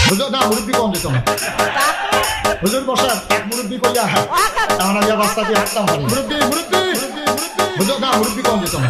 হুজুর না মুরব্বি কম দিত না হুজুর বসার এক মুরব্বি কইয়া আমরা যা রাস্তা দিয়ে হাঁটতাম পারি মুরব্বি মুরব্বি হুজুর না মুরব্বি কম দিত না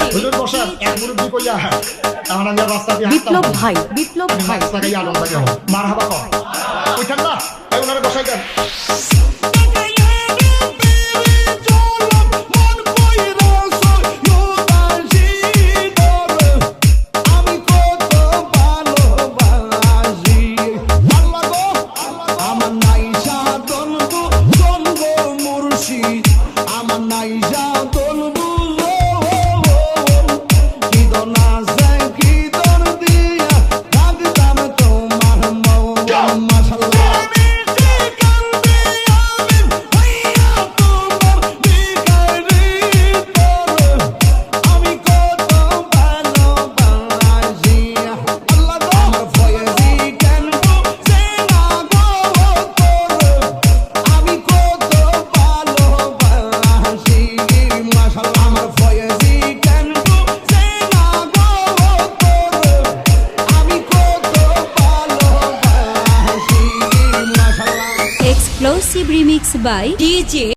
হুজুর বসার এক মুরব্বি কইয়া আমরা যা রাস্তা দিয়ে হাঁটতাম বিপ্লব ভাই রাস্তায় আনন্দ লাগে মারহাবা কর ওইখান না এই ওনারে বসাই দেন Explosive remix by DJ